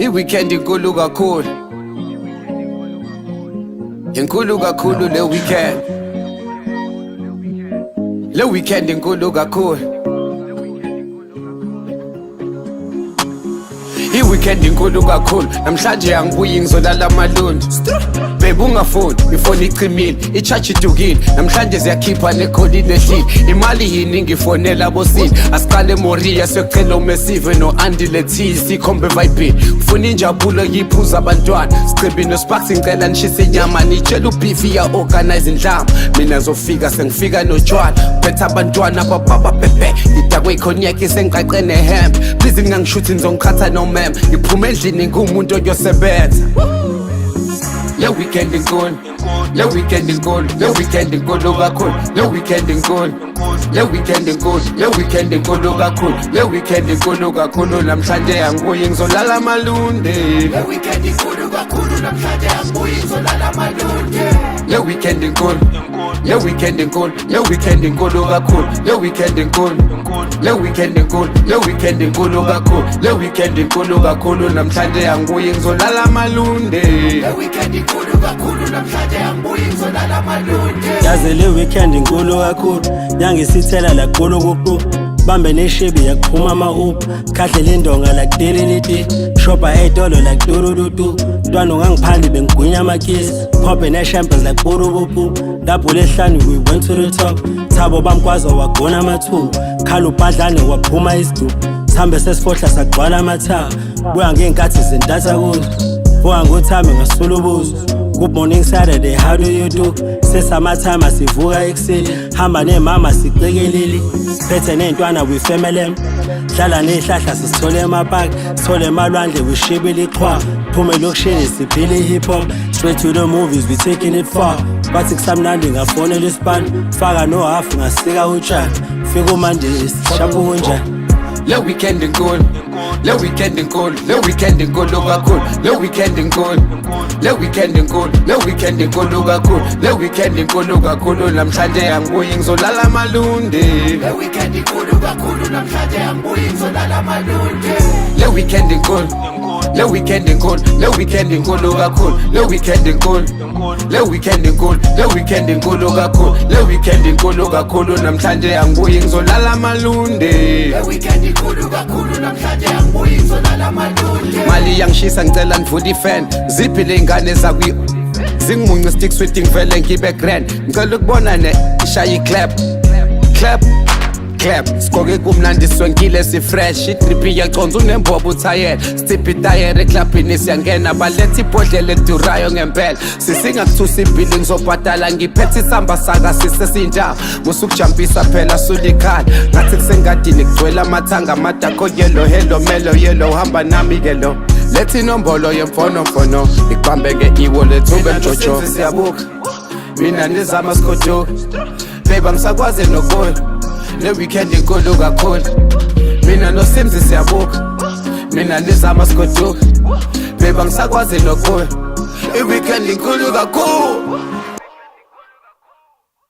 I-weekend inkulu kakhulu, inkulu kakhulu le weekend. Le weekend inkulu kakhulu. I-weekend inkulu kakhulu. Namhlanje angibuyi ngizolala amalundi. Babe ungafoni, ifoni icimile, i-charge idukile. Namhlanje ziyakhipha nekholi nehlile. Imali yini ngifonela bosini. Asiqale Moria siyocela uMesive no-Andy Lethize sikhombe vibini. Ufuna injabulo yiphuza abantwana. Sichibhi no-Sparks ngicela nishise inyama. Nitshela uBeefy ya-organize indlama. Mina zofika sengifika notshwala. Phethe abantwana bababa bebe. Ngidakwe ikhonyeki sengiqaqe nehembe. Please ngingangishuthi ngizongikhatha nomem. Ngiphume endlini ngumuntu oyosebenza. Le weekend inkulu, le weekend inkulu, le weekend inkulu kakhulu, le weekend inkulu, le weekend inkulu, le weekend inkulu kakhulu, le weekend inkulu kakhulu. Namhlanje angibuyi ngizolala amalundi. Le weekend inkulu kakhulu, namhlanje angibuyi ngizolala amalundi. Le weekend inkulu, le weekend inkulu, le weekend inkulu kakhulu, le weekend inkulu, le weekend inkulu, le weekend inkulu kakhulu, le weekend inkulu kakhulu. Namhlanje angibuyi ngizolala amalundi. Le weekend inkulu kakhulu, namhlanje angibuyi ngizolala amalundi. Yaze le weekend inkulu kakhulu, yangisithela la golo kuku. Bambe neshibi yakuphuma ama-up, kahle lindonga like dililiti. Shopa ey'tolo like turudutu. Ntwana ungangiphandi bengigwinya amakhisi. Phophe ne-champers like purubupu. Dabhule hlanu we went to the top. Thabo bamkwazi wagona amathumbu. Khala ubhadlane waphuma isidubu. Thambe sesifohla sagcwala amathawa. Buya ngey'nkathi zintatha kuzo. Buya ngothame ngasula ubuzo. Good morning Saturday, how do you do? Sesamathama sivuka ekuseni. Hamba nemama siqikelile. Phethe ney'ntwana we family. Hlala ney'hlahla sisithole emapaki. Sithole emalwandle we shibile iqhwa. Phume lokishini siphile i-hip hop. Straight to the movies we taking it far. Bathi kusamnandi ngafonela isipani. Faka no half ngasika utshani. Fika uMandisi shaphu kunjani. Le weekend inkulu, le weekend inkulu, le weekend inkulu kakhulu, le weekend inkulu, le weekend inkulu, le weekend inkulu kakhulu, le weekend inkulu kakhulu. Namhlanje angibuyi ngizolala amalundi. Le weekend inkulu kakhulu, namhlanje angibuyi ngizolala amalundi. Le weekend inkulu, le weekend inkulu, le weekend inkulu kakhulu, le weekend inkulu, le weekend inkulu, le weekend inkulu kakhulu, le weekend inkulu kakhulu. Namhlanje angibuyi ngizolala amalundi. Le weekend inkulu kakhulu, namhlanje angibuyi ngizolala amalundi. Mali yangishisa ngicela nivule ifan. Ziphi le ngane zakwi zingimunye stick sweating vele ngibe grand. Ngicela ukubona ne ishaya iclap, clap clap. Skoke kumnandi swenkile si fresh. Idrip iyaconza unembobo uthayela. Stiphi tayere eclubini siyangena. Baletha ibhodlela edurayo ngempela. Sisinga kuthusa ibhili ngizobhadala. Ngiphethe isamba saka sisesinjaba. Musukujampisa phela sulikhala. Ngathi kusengadini kugcwele amathanga amadakho yellow. Hello melo yellow hamba nami ke lo. Lethi inombolo yemfonomfono. Iqhambeke e-wallet ube mjojo. Siyabuka mina nizama sikoduka. Babe angisakwazi nokuya. Le weekend inkulu kakhulu. Mina noSimzi siyabuka. Mina nizama sikoduka. Babe angisakwazi nokuya. I-weekend inkulu kakhulu.